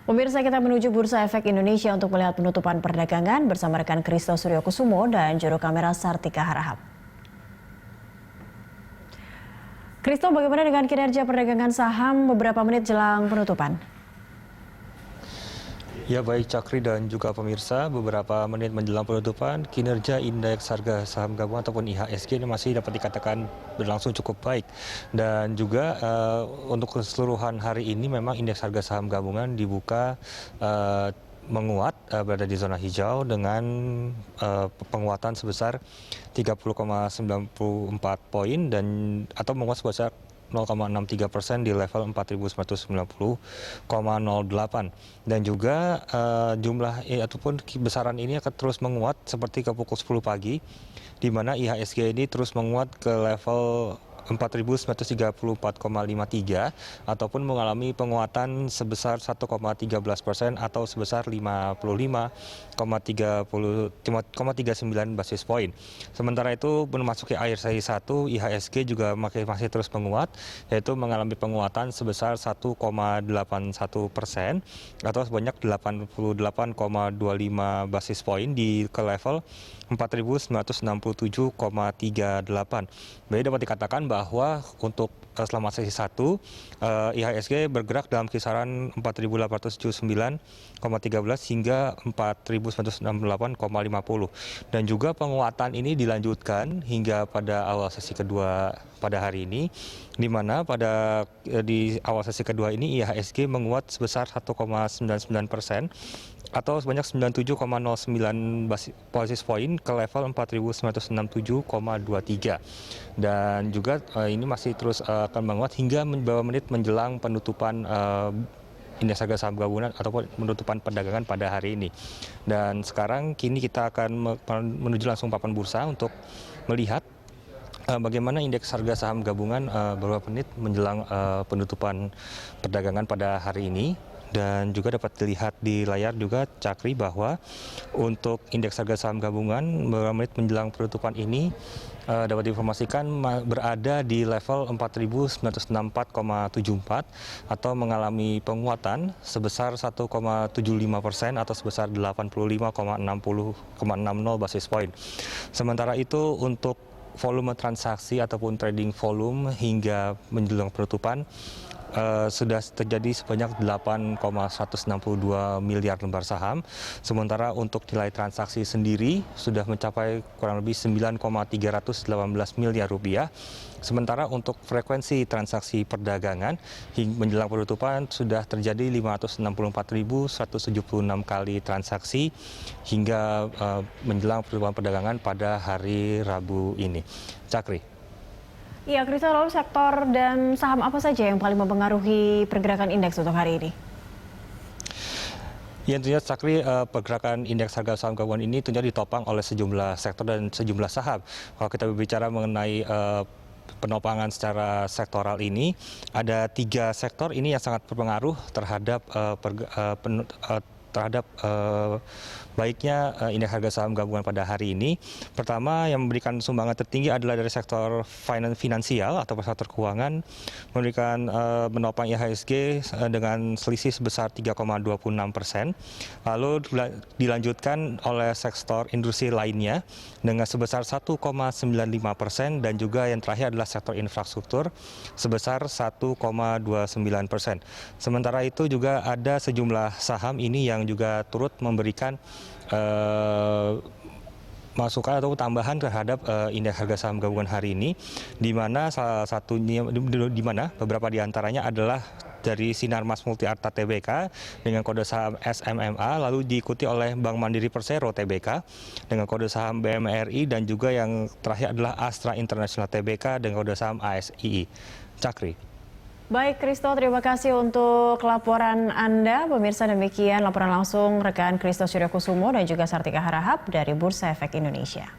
Pemirsa, kita menuju Bursa Efek Indonesia untuk melihat penutupan perdagangan bersama rekan Kristo Suryokusumo dan juru kamera Sartika Harahap. Kristo, bagaimana dengan kinerja perdagangan saham beberapa menit jelang penutupan? Ya baik Cakri dan juga pemirsa, beberapa menit menjelang penutupan, kinerja indeks harga saham gabungan ataupun IHSG ini masih dapat dikatakan berlangsung cukup baik. Dan juga untuk keseluruhan hari ini memang indeks harga saham gabungan dibuka menguat, berada di zona hijau dengan penguatan sebesar 30,94 poin dan atau menguat sebesar 0,63% di level 4.990,08 dan juga jumlah ataupun besaran ini akan terus menguat seperti ke pukul 10 pagi di mana IHSG ini terus menguat ke level 4.934,53 ataupun mengalami penguatan sebesar 1,13% atau sebesar 55,39 basis poin. Sementara itu memasuki akhir sesi 1, IHSG juga masih terus menguat, yaitu mengalami penguatan sebesar 1,81% atau sebanyak 88,25 basis poin di ke level 4.967,38. Jadi dapat dikatakan bahwa untuk selama sesi 1, IHSG bergerak dalam kisaran 4.879,13 hingga 4.968,50. Dan juga penguatan ini dilanjutkan hingga pada awal sesi kedua pada hari ini, di mana di awal sesi kedua ini IHSG menguat sebesar 1,99% atau sebanyak 97,09 basis poin ke level 4.967,23. Dan juga ini masih terus akan menguat hingga beberapa menit menjelang penutupan indeks harga saham gabungan ataupun penutupan perdagangan pada hari ini. Dan sekarang kini kita akan menuju langsung papan bursa untuk melihat bagaimana indeks harga saham gabungan beberapa menit menjelang penutupan perdagangan pada hari ini. Dan juga dapat dilihat di layar juga Cakri bahwa untuk indeks harga saham gabungan beberapa menit menjelang penutupan ini dapat diinformasikan berada di level 4.964,74 atau mengalami penguatan sebesar 1,75% atau sebesar 85,60 basis point. Sementara itu untuk volume transaksi ataupun trading volume hingga menjelang penutupan sudah terjadi sebanyak 8,162 miliar lembar saham. Sementara untuk nilai transaksi sendiri sudah mencapai kurang lebih 9,318 miliar rupiah. Sementara untuk frekuensi transaksi perdagangan hingga menjelang penutupan sudah terjadi 564.176 kali transaksi hingga menjelang penutupan perdagangan pada hari Rabu ini. Cakri. Iya, Kristo, lalu sektor dan saham apa saja yang paling mempengaruhi pergerakan indeks untuk hari ini? Ya, tentunya Cakri, pergerakan indeks harga saham gabungan ini tentunya ditopang oleh sejumlah sektor dan sejumlah saham. Kalau kita berbicara mengenai penopangan secara sektoral ini, ada 3 sektor ini yang sangat berpengaruh terhadap baiknya indeks harga saham gabungan pada hari ini. Pertama, yang memberikan sumbangan tertinggi adalah dari sektor finansial atau sektor keuangan, memberikan menopang IHSG dengan selisih sebesar 3,26%. Lalu dilanjutkan oleh sektor industri lainnya dengan sebesar 1,95% dan juga yang terakhir adalah sektor infrastruktur sebesar 1,29%. Sementara itu juga ada sejumlah saham ini yang juga turut memberikan masukan atau tambahan terhadap indeks harga saham gabungan hari ini, di mana salah satunya di mana beberapa diantaranya adalah dari Sinarmas Multi Arta Tbk dengan kode saham SMMA, lalu diikuti oleh Bank Mandiri Persero Tbk dengan kode saham BMRI, dan juga yang terakhir adalah Astra International Tbk dengan kode saham ASII. Cakri. Baik, Kristo, terima kasih untuk laporan Anda. Pemirsa, demikian laporan langsung rekan Kristo Suryokusumo dan juga Sartika Harahap dari Bursa Efek Indonesia.